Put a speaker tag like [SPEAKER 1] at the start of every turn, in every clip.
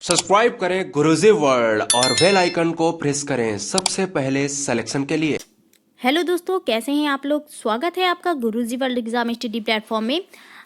[SPEAKER 1] Subscribe करें गुरुजी world और bell icon को प्रेस करें सबसे पहले सिलेक्शन के लिए।
[SPEAKER 2] हेलो दोस्तों, कैसे हैं आप लोग। स्वागत है आपका गुरुजी वर्ल्ड एग्जाम स्टडी प्लेटफॉर्म में।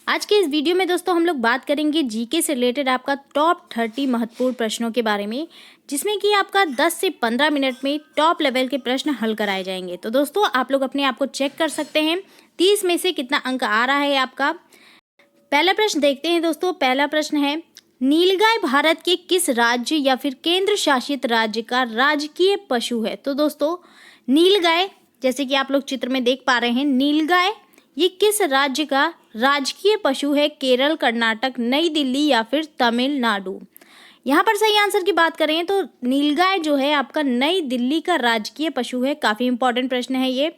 [SPEAKER 2] आज के इस वीडियो में दोस्तों हम लोग बात करेंगे जीके से रिलेटेड आपका टॉप 30 महत्वपूर्ण प्रश्नों के बारे में, जिसमें कि आपका 10 से 15 मिनट में टॉप लेवल के प्रश्न हल कराए जाएंगे। तो दोस्तों आप लोग अपने आप को चेक कर सकते हैं 30 में से कितना अंक आ रहा है आपका। पहला प्रश्न देखते हैं दोस्तों। पहला प्रश्न है, नीलगाय भारत के किस राज्य या फिर केंद्र शासित राज्य का राजकीय पशु है। तो दोस्तों नीलगाय, जैसे कि आप लोग चित्र में देख पा रहे हैं, नीलगाय ये किस राज्य का राजकीय पशु है। केरल, कर्नाटक, नई दिल्ली या फिर तमिलनाडु। यहाँ पर सही आंसर की बात करें तो नीलगाय जो है आपका नई दिल्ली का राजकीय पशु है। काफ़ी इंपॉर्टेंट प्रश्न है ये।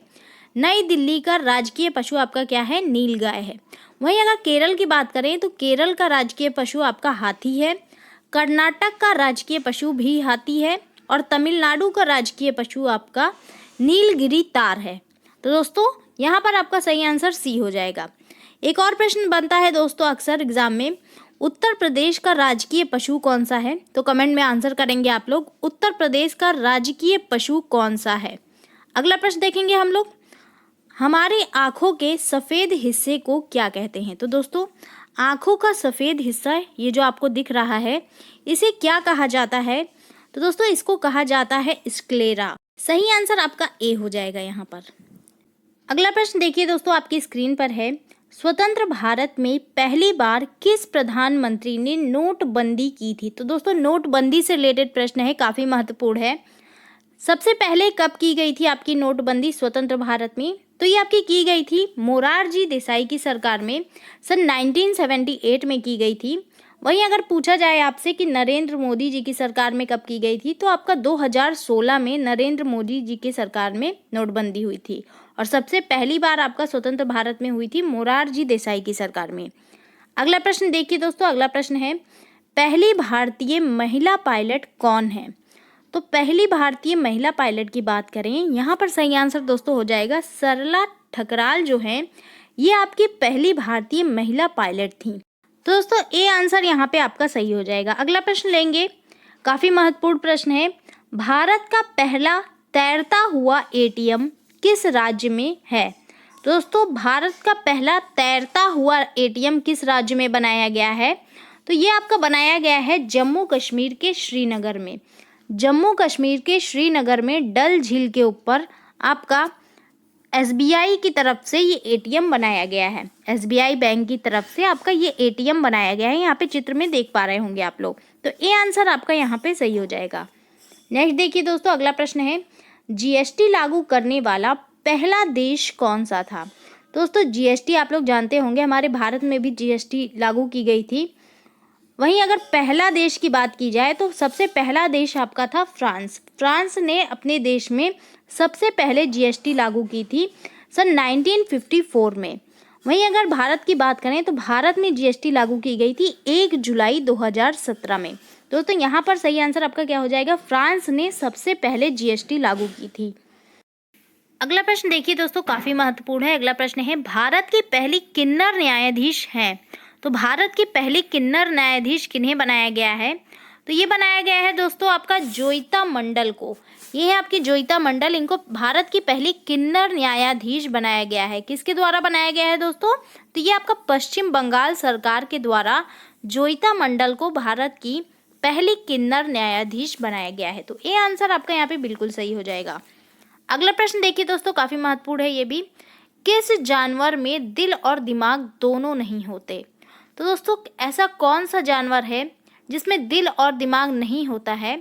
[SPEAKER 2] नई दिल्ली का राजकीय पशु आपका क्या है, नीलगाय है। वहीं अगर केरल की बात करें तो केरल का राजकीय पशु आपका हाथी है। कर्नाटक का राजकीय पशु भी हाथी है और तमिलनाडु का राजकीय पशु आपका नीलगिरी तार है। तो दोस्तों यहाँ पर आपका सही आंसर सी हो जाएगा। एक और प्रश्न बनता है दोस्तों अक्सर एग्जाम में, उत्तर प्रदेश का राजकीय पशु कौन सा है। तो कमेंट में आंसर करेंगे आप लोग, उत्तर प्रदेश का राजकीय पशु कौन सा है। अगला प्रश्न देखेंगे हम लोग, हमारी आँखों के सफ़ेद हिस्से को क्या कहते हैं। तो दोस्तों आँखों का सफ़ेद हिस्सा ये जो आपको दिख रहा है, इसे क्या कहा जाता है। तो दोस्तों इसको कहा जाता है स्क्लेरा। सही आंसर आपका ए हो जाएगा यहाँ पर। अगला प्रश्न देखिए दोस्तों, आपकी स्क्रीन पर है, स्वतंत्र भारत में पहली बार किस प्रधानमंत्री ने नोटबंदी की थी। तो दोस्तों नोटबंदी से रिलेटेड प्रश्न है, काफ़ी महत्वपूर्ण है। सबसे पहले कब की गई थी आपकी नोटबंदी स्वतंत्र भारत में। तो ये आपकी की गई थी मोरारजी देसाई की सरकार में, सन 1978 में की गई थी। वहीं अगर पूछा जाए आपसे कि नरेंद्र मोदी जी की सरकार में कब की गई थी, तो आपका 2016 में नरेंद्र मोदी जी की सरकार में नोटबंदी हुई थी। और सबसे पहली बार आपका स्वतंत्र भारत में हुई थी मोरारजी देसाई की सरकार में। अगला प्रश्न देखिए दोस्तों। अगला प्रश्न है, पहली भारतीय महिला पायलट कौन है। तो पहली भारतीय महिला पायलट की बात करें, यहाँ पर सही आंसर दोस्तों हो जाएगा सरला ठकराल जो है, ये आपकी पहली भारतीय महिला पायलट थी। तो दोस्तों ए आंसर यहाँ पे आपका सही हो जाएगा। अगला प्रश्न लेंगे, काफ़ी महत्वपूर्ण प्रश्न है, भारत का पहला तैरता हुआ एटीएम किस राज्य में है। दोस्तों भारत का पहला तैरता हुआ एटीएम किस राज्य में बनाया गया है। तो ये आपका बनाया गया है जम्मू कश्मीर के श्रीनगर में। जम्मू कश्मीर के श्रीनगर में डल झील के ऊपर आपका एसबीआई की तरफ से ये एटीएम बनाया गया है। एसबीआई बैंक की तरफ से आपका ये एटीएम बनाया गया है, यहाँ पे चित्र में देख पा रहे होंगे आप लोग। तो ए आंसर आपका यहाँ पे सही हो जाएगा। नेक्स्ट देखिए दोस्तों, अगला प्रश्न है, जीएसटी लागू करने वाला पहला देश कौन सा था। दोस्तों जीएसटी आप लोग जानते होंगे, हमारे भारत में भी जीएसटी लागू की गई थी। वहीं अगर पहला देश की बात की जाए तो सबसे पहला देश आपका था फ्रांस। फ्रांस ने अपने देश में सबसे पहले जीएसटी लागू की थी सन 1954 में। वहीं अगर भारत की बात करें तो भारत में जीएसटी लागू की गई थी 1 जुलाई 2017 में। दोस्तों यहाँ पर सही आंसर आपका क्या हो जाएगा, फ्रांस ने सबसे पहले जीएसटी लागू की थी। अगला प्रश्न देखिए दोस्तों, काफ़ी महत्वपूर्ण है। अगला प्रश्न है, भारत की पहली किन्नर न्यायाधीश हैं। तो भारत की पहली किन्नर न्यायाधीश किन्हें बनाया गया है। तो ये बनाया गया है दोस्तों आपका जोईता मंडल को। ये है आपकी जोईता मंडल, इनको भारत की पहली किन्नर न्यायाधीश बनाया गया है। किसके द्वारा बनाया गया है दोस्तों, तो ये आपका पश्चिम बंगाल सरकार के द्वारा जोईता मंडल को भारत की पहली किन्नर न्यायाधीश बनाया गया है। तो ये आंसर आपका यहाँ पे बिल्कुल सही हो जाएगा। अगला प्रश्न देखिए दोस्तों, काफ़ी महत्वपूर्ण है ये भी, किस जानवर में दिल और दिमाग दोनों नहीं होते। तो दोस्तों ऐसा कौन सा जानवर है जिसमें दिल और दिमाग नहीं होता है।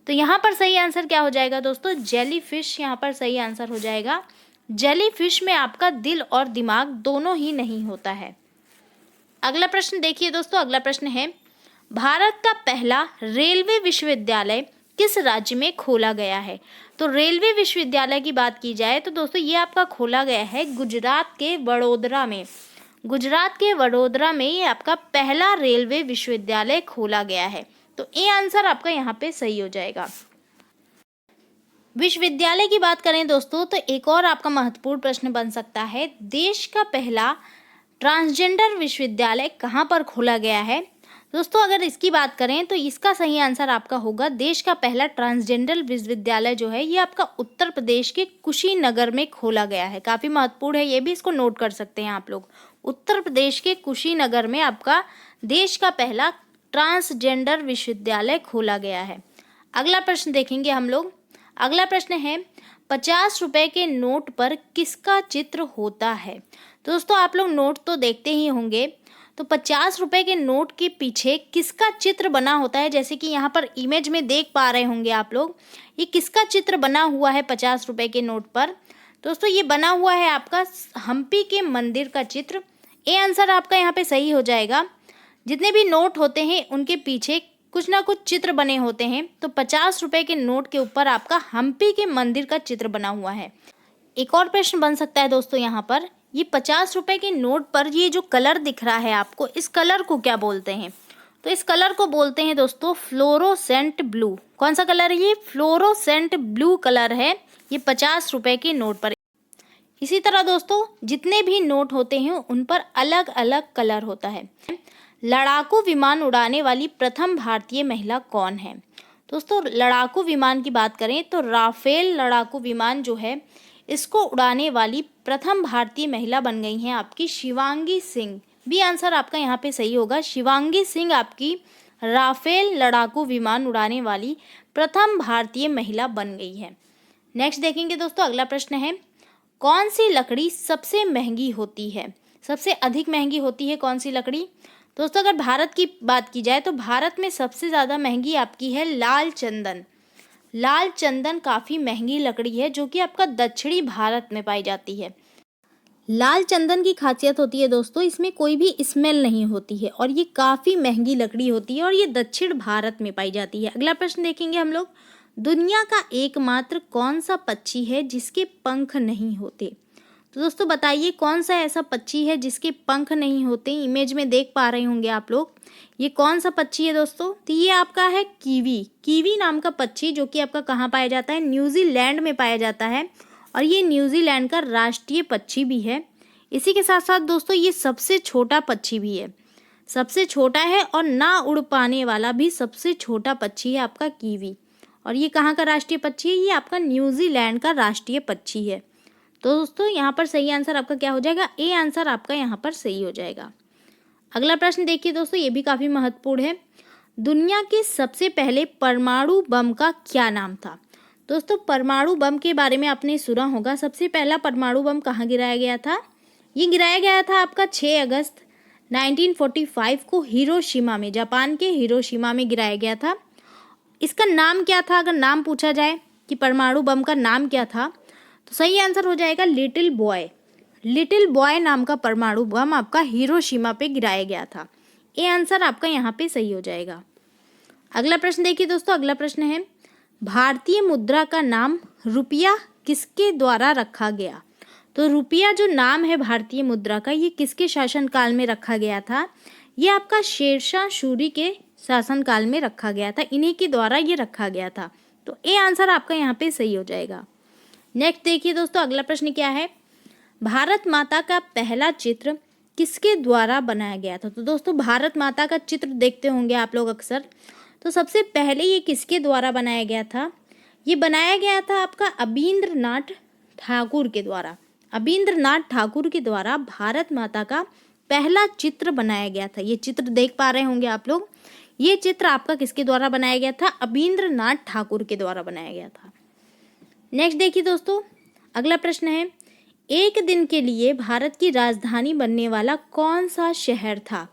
[SPEAKER 2] तो यहाँ पर सही आंसर क्या हो जाएगा दोस्तों, जेलीफिश यहाँ पर सही आंसर हो जाएगा। जेलीफिश में आपका दिल और दिमाग दोनों ही नहीं होता है। अगला प्रश्न देखिए दोस्तों। अगला प्रश्न है, भारत का पहला रेलवे विश्वविद्यालय किस राज्य में खोला गया है। तो रेलवे विश्वविद्यालय की बात की जाए तो दोस्तों ये आपका खोला गया है गुजरात के वडोदरा में। गुजरात के वडोदरा में ये आपका पहला रेलवे विश्वविद्यालय खोला गया है। तो ये आंसर आपका यहाँ पे सही हो जाएगा। विश्वविद्यालय की बात करें दोस्तों तो एक और आपका महत्वपूर्ण प्रश्न बन सकता है, देश का पहला ट्रांसजेंडर विश्वविद्यालय कहाँ पर खोला गया है। दोस्तों अगर इसकी बात करें तो इसका सही आंसर आपका होगा देश का पहला ट्रांसजेंडर विश्वविद्यालय जो है ये आपका उत्तर प्रदेश के कुशीनगर में खोला गया है। काफ़ी महत्वपूर्ण है, ये भी इसको नोट कर सकते हैं आप लोग। उत्तर प्रदेश के कुशीनगर में आपका देश का पहला ट्रांसजेंडर विश्वविद्यालय खोला गया है। अगला प्रश्न देखेंगे हम लोग। अगला प्रश्न है 50 रुपए के नोट पर किसका चित्र होता है। तो दोस्तों आप लोग नोट तो देखते ही होंगे, तो 50 रुपए के नोट के पीछे किसका चित्र बना होता है, जैसे कि यहाँ पर इमेज में देख पा रहे होंगे आप लोग। ये किसका चित्र बना हुआ है 50 रुपए के नोट पर। दोस्तों ये बना हुआ है आपका हम्पी के मंदिर का चित्र। ये आंसर आपका यहाँ पे सही हो जाएगा। जितने भी नोट होते हैं उनके पीछे कुछ ना कुछ चित्र बने होते हैं, तो 50 रुपए के नोट के ऊपर आपका हम्पी के मंदिर का चित्र बना हुआ है। एक और प्रश्न बन सकता है दोस्तों यहाँ पर, ये 50 रुपए के नोट पर ये जो कलर दिख रहा है आपको, इस कलर को क्या बोलते हैं। तो इस कलर को बोलते हैं दोस्तों फ्लोरोसेंट ब्लू। कौन सा कलर है ये? फ्लोरोसेंट ब्लू कलर है ये 50 रुपए के नोट पर। इसी तरह दोस्तों जितने भी नोट होते हैं उन पर अलग अलग कलर होता है। लड़ाकू विमान उड़ाने वाली प्रथम भारतीय महिला कौन है। दोस्तों लड़ाकू विमान की बात करें तो राफेल लड़ाकू विमान जो है इसको उड़ाने वाली प्रथम भारतीय महिला बन गई हैं आपकी शिवांगी सिंह। भी आंसर आपका यहाँ पे सही होगा। शिवांगी सिंह आपकी राफेल लड़ाकू विमान उड़ाने वाली प्रथम भारतीय महिला बन गई है। नेक्स्ट देखेंगे दोस्तों। अगला प्रश्न है कौन सी लकड़ी सबसे महंगी होती है, सबसे अधिक महंगी होती है कौन सी लकड़ी। दोस्तों अगर भारत की बात की जाए तो भारत में सबसे ज़्यादा महंगी आपकी है लाल चंदन। लाल चंदन काफ़ी महंगी लकड़ी है जो कि आपका दक्षिणी भारत में पाई जाती है। लाल चंदन की खासियत होती है दोस्तों इसमें कोई भी स्मेल नहीं होती है और ये काफ़ी महंगी लकड़ी होती है और ये दक्षिण भारत में पाई जाती है। अगला प्रश्न देखेंगे हम लोग। दुनिया का एकमात्र कौन सा पक्षी है जिसके पंख नहीं होते। तो दोस्तों बताइए कौन सा ऐसा पक्षी है जिसके पंख नहीं होते। इमेज में देख पा रहे होंगे आप लोग, ये कौन सा पक्षी है दोस्तों। तो ये आपका है कीवी। कीवी नाम का पक्षी जो कि आपका कहाँ पाया जाता है, न्यूजीलैंड में पाया जाता है और ये न्यूजीलैंड का राष्ट्रीय पक्षी भी है। इसी के साथ साथ दोस्तों ये सबसे छोटा पक्षी भी है, सबसे छोटा है और ना उड़ पाने वाला भी सबसे छोटा पक्षी है आपका कीवी। और ये कहाँ का राष्ट्रीय पक्षी है, ये आपका न्यूजीलैंड का राष्ट्रीय पक्षी है। तो दोस्तों यहाँ पर सही आंसर आपका क्या हो जाएगा, ए आंसर आपका यहाँ पर सही हो जाएगा। अगला प्रश्न देखिए दोस्तों, ये भी काफ़ी महत्वपूर्ण है। दुनिया के सबसे पहले परमाणु बम का क्या नाम था। दोस्तों परमाणु बम के बारे में आपने सुना होगा। सबसे पहला परमाणु बम कहाँ गिराया गया था, ये गिराया गया था आपका 6 अगस्त 1945 को हिरोशिमा में, जापान के हिरोशिमा में गिराया गया था। इसका नाम क्या था, अगर नाम पूछा जाए कि परमाणु बम का नाम क्या था तो सही आंसर हो जाएगा लिटिल बॉय। लिटिल बॉय नाम का परमाणु बम आपका हिरोशिमा पे गिराया गया था। ये आंसर आपका यहाँ पे सही हो जाएगा। अगला प्रश्न देखिए दोस्तों। अगला प्रश्न है भारतीय मुद्रा का नाम रुपया किसके द्वारा रखा गया। तो रुपया जो नाम है भारतीय मुद्रा का, ये किसके शासनकाल में रखा गया था। ये आपका शेरशाह सूरी के शासनकाल में रखा गया था, इन्हीं के द्वारा ये रखा गया था। तो ये आंसर आपका यहाँ पे सही हो जाएगा। नेक्स्ट देखिए दोस्तों। अगला प्रश्न क्या है, भारत माता का पहला चित्र किसके द्वारा बनाया गया था। तो दोस्तों भारत माता का चित्र देखते होंगे आप लोग अक्सर, तो सबसे पहले ये किसके द्वारा बनाया गया था, ये बनाया गया था आपका अबींद्रनाथ ठाकुर के द्वारा। अबींद्रनाथ ठाकुर के द्वारा भारत माता का पहला चित्र बनाया गया था। ये चित्र देख पा रहे होंगे आप लोग, ये चित्र आपका किसके द्वारा बनाया गया था, अबींद्रनाथ ठाकुर के द्वारा बनाया गया था। नेक्स्ट देखिए दोस्तों। अगला प्रश्न है एक दिन के लिए भारत की राजधानी बनने वाला कौन सा शहर था।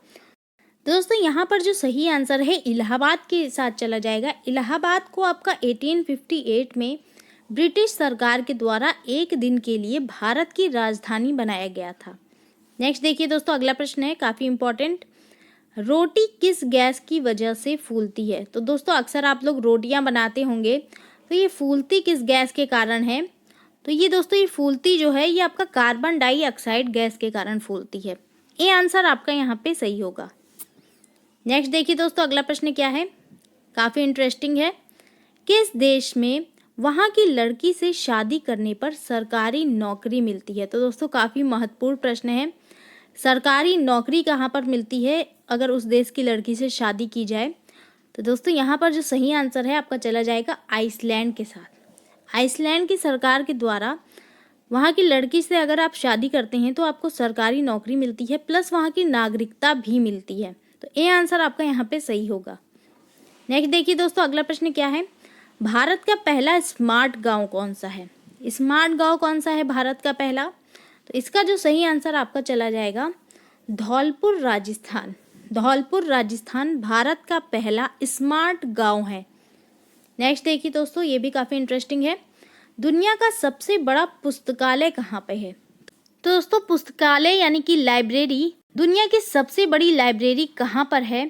[SPEAKER 2] दोस्तों यहाँ पर जो सही आंसर है इलाहाबाद के साथ चला जाएगा। इलाहाबाद को आपका 1858 में ब्रिटिश सरकार के द्वारा एक दिन के लिए भारत की राजधानी बनाया गया था। नेक्स्ट देखिए दोस्तों। अगला प्रश्न है काफ़ी इंपॉर्टेंट, रोटी किस गैस की वजह से फूलती है। तो दोस्तों अक्सर आप लोग रोटियां बनाते होंगे, तो ये फूलती किस गैस के कारण है। तो ये दोस्तों ये फूलती जो है ये आपका कार्बन डाइऑक्साइड गैस के कारण फूलती है। ये आंसर आपका यहाँ पे सही होगा। नेक्स्ट देखिए दोस्तों। अगला प्रश्न क्या है, काफ़ी इंटरेस्टिंग है। किस देश में वहाँ की लड़की से शादी करने पर सरकारी नौकरी मिलती है। तो दोस्तों काफ़ी महत्वपूर्ण प्रश्न है। सरकारी नौकरी कहाँ पर मिलती है अगर उस देश की लड़की से शादी की जाए? तो दोस्तों यहाँ पर जो सही आंसर है आपका चला जाएगा आइसलैंड के साथ। आइसलैंड की सरकार के द्वारा वहाँ की लड़की से अगर आप शादी करते हैं तो आपको सरकारी नौकरी मिलती है, प्लस वहाँ की नागरिकता भी मिलती है। तो ये आंसर आपका यहाँ पे सही होगा। नेक्स्ट देखिए दोस्तों, अगला प्रश्न क्या है? भारत का पहला स्मार्ट गांव कौन सा है? स्मार्ट गांव कौन सा है भारत का पहला? तो इसका जो सही आंसर आपका चला जाएगा धौलपुर, राजस्थान। धौलपुर, राजस्थान भारत का पहला स्मार्ट गांव है। नेक्स्ट देखिए दोस्तों, ये भी काफ़ी इंटरेस्टिंग है। दुनिया का सबसे बड़ा पुस्तकालय कहाँ पे है? तो दोस्तों पुस्तकालय यानी कि लाइब्रेरी, दुनिया की सबसे बड़ी लाइब्रेरी कहाँ पर है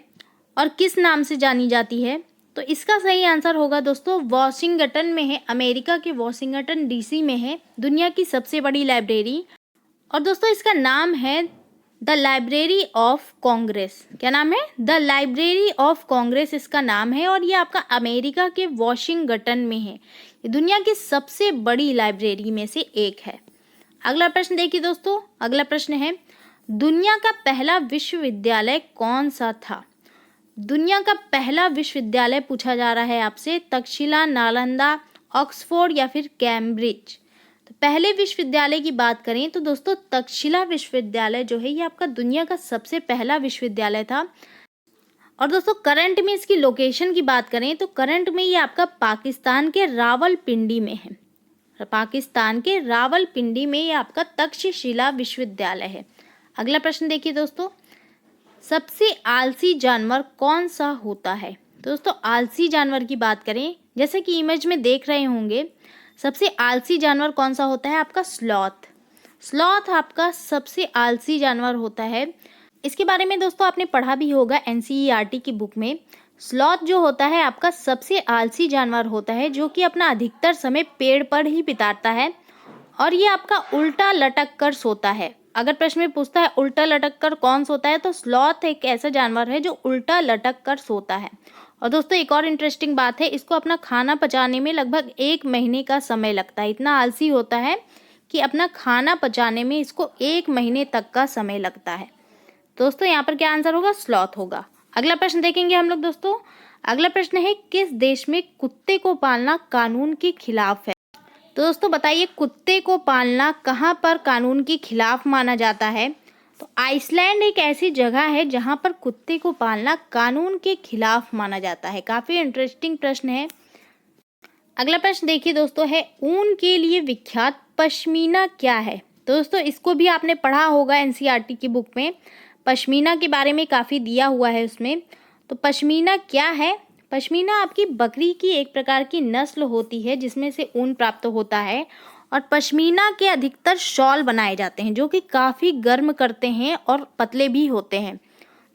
[SPEAKER 2] और किस नाम से जानी जाती है? तो इसका सही आंसर होगा दोस्तों वॉशिंगटन में है, अमेरिका के वॉशिंगटन डीसी में है दुनिया की सबसे बड़ी लाइब्रेरी। और दोस्तों इसका नाम है द लाइब्रेरी ऑफ कांग्रेस। क्या नाम है? द लाइब्रेरी ऑफ कांग्रेस इसका नाम है, और ये आपका अमेरिका के वॉशिंगटन में है। ये दुनिया की सबसे बड़ी लाइब्रेरी में से एक है। अगला प्रश्न देखिए दोस्तों, अगला प्रश्न है दुनिया का पहला विश्वविद्यालय कौन सा था? दुनिया का पहला विश्वविद्यालय पूछा जा रहा है आपसे, तक्षशिला, नालंदा, ऑक्सफोर्ड या फिर कैम्ब्रिज। तो पहले विश्वविद्यालय की बात करें तो दोस्तों तक्षशिला विश्वविद्यालय जो है ये आपका दुनिया का सबसे पहला विश्वविद्यालय था। और दोस्तों करंट में इसकी लोकेशन की बात करें तो करंट में ये आपका पाकिस्तान के रावलपिंडी में है। पाकिस्तान के रावलपिंडी में ये आपका तक्षशिला विश्वविद्यालय है। अगला प्रश्न देखिए दोस्तों, सबसे आलसी जानवर कौन सा होता है? तो दोस्तों आलसी जानवर की बात करें, जैसे कि इमेज में देख रहे होंगे, सबसे आलसी जानवर कौन सा होता है? आपका स्लॉथ। स्लॉथ आपका सबसे आलसी जानवर होता है। इसके बारे में दोस्तों आपने पढ़ा भी होगा एनसीईआरटी की बुक में। स्लॉथ जो होता है आपका सबसे आलसी जानवर होता है, जो कि अपना अधिकतर समय पेड़ पर ही बिताता है, और ये आपका उल्टा लटक कर सोता है। अगर प्रश्न में पूछता है उल्टा लटक कर कौन सोता है, तो स्लॉथ एक ऐसा जानवर है जो उल्टा लटक कर सोता है। और दोस्तों एक और इंटरेस्टिंग बात है, इसको अपना खाना पचाने में लगभग 1 महीने का समय लगता है। इतना आलसी होता है कि अपना खाना पचाने में इसको 1 महीने तक का समय लगता है। दोस्तों यहाँ पर क्या आंसर होगा? स्लॉथ होगा। अगला प्रश्न देखेंगे हम लोग दोस्तों। अगला प्रश्न है किस देश में कुत्ते को पालना कानून के खिलाफ है? तो दोस्तों बताइए कुत्ते को पालना कहाँ पर कानून के खिलाफ माना जाता है? तो आइसलैंड एक ऐसी जगह है जहाँ पर कुत्ते को पालना कानून के खिलाफ माना जाता है। काफ़ी इंटरेस्टिंग प्रश्न है। अगला प्रश्न देखिए दोस्तों, है ऊन के लिए विख्यात पश्मीना क्या है? तो दोस्तों इसको भी आपने पढ़ा होगा एनसीईआरटी की बुक में। पश्मीना के बारे में काफ़ी दिया हुआ है उसमें। तो पश्मीना क्या है? पश्मीना आपकी बकरी की एक प्रकार की नस्ल होती है जिसमें से ऊन प्राप्त होता है, और पश्मीना के अधिकतर शॉल बनाए जाते हैं जो कि काफ़ी गर्म करते हैं और पतले भी होते हैं।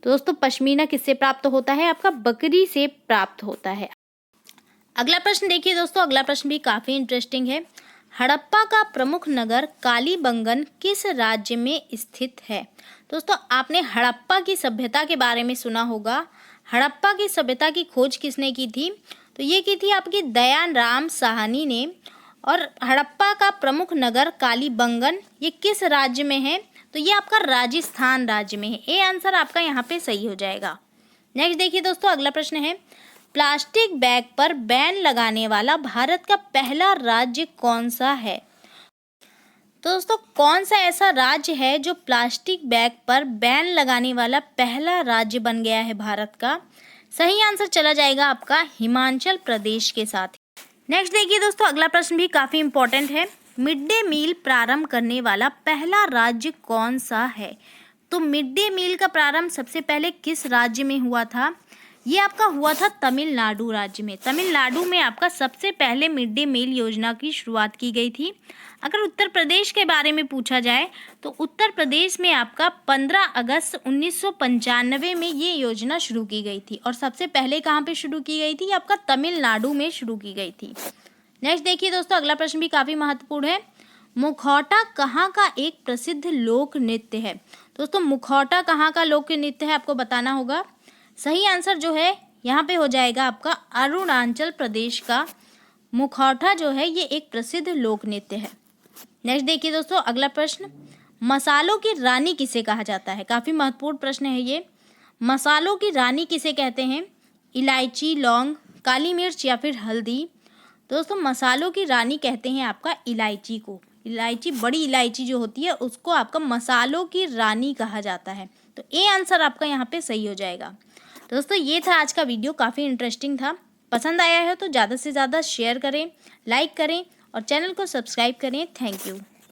[SPEAKER 2] तो दोस्तों पश्मीना किससे प्राप्त होता है? आपका बकरी से प्राप्त होता है। अगला प्रश्न देखिए दोस्तों, अगला प्रश्न भी काफ़ी इंटरेस्टिंग है। हड़प्पा का प्रमुख नगर कालीबंगन किस राज्य में स्थित है? दोस्तों आपने हड़प्पा की सभ्यता के बारे में सुना होगा। हड़प्पा की सभ्यता की खोज किसने की थी? तो ये की थी आपकी दयाराम साहनी ने। और हड़प्पा का प्रमुख नगर कालीबंगन ये किस राज्य में है? तो ये आपका राजस्थान राज्य में है। ये आंसर आपका यहाँ पे सही हो जाएगा। नेक्स्ट देखिए दोस्तों, अगला प्रश्न है प्लास्टिक बैग पर बैन लगाने वाला भारत का पहला राज्य कौन सा है? तो दोस्तों कौन सा ऐसा राज्य है जो प्लास्टिक बैग पर बैन लगाने वाला पहला राज्य बन गया है भारत का? सही आंसर चला जाएगा आपका हिमाचल प्रदेश के साथ। नेक्स्ट देखिए दोस्तों, अगला प्रश्न भी काफ़ी इंपॉर्टेंट है। मिड डे मील प्रारंभ करने वाला पहला राज्य कौन सा है? तो मिड डे मील का प्रारंभ सबसे पहले किस राज्य में हुआ था? ये आपका हुआ था तमिलनाडु राज्य में। तमिलनाडु में आपका सबसे पहले मिड डे मील योजना की शुरुआत की गई थी। अगर उत्तर प्रदेश के बारे में पूछा जाए तो उत्तर प्रदेश में आपका 15 अगस्त 1995 में ये योजना शुरू की गई थी, और सबसे पहले कहाँ पे शुरू की गई थी? आपका तमिलनाडु में शुरू की गई थी। नेक्स्ट देखिए दोस्तों, अगला प्रश्न भी काफ़ी महत्वपूर्ण है। मुखौटा कहाँ का एक प्रसिद्ध लोक नृत्य है? दोस्तों मुखौटा कहाँ का लोक नृत्य है आपको बताना होगा। सही आंसर जो है यहाँ पे हो जाएगा आपका अरुणाचल प्रदेश का मुखौटा जो है ये एक प्रसिद्ध लोक नृत्य है। नेक्स्ट देखिए दोस्तों, अगला प्रश्न, मसालों की रानी किसे कहा जाता है? काफ़ी महत्वपूर्ण प्रश्न है ये। मसालों की रानी किसे कहते हैं? इलायची, लौंग, काली मिर्च या फिर हल्दी? दोस्तों मसालों की रानी कहते हैं आपका इलायची को। इलायची, बड़ी इलायची जो होती है उसको आपका मसालों की रानी कहा जाता है। तो ए आंसर आपका यहाँ पे सही हो जाएगा। दोस्तों ये था आज का वीडियो, काफ़ी इंटरेस्टिंग था। पसंद आया है तो ज़्यादा से ज़्यादा शेयर करें, लाइक करें और चैनल को सब्सक्राइब करें। Thank you.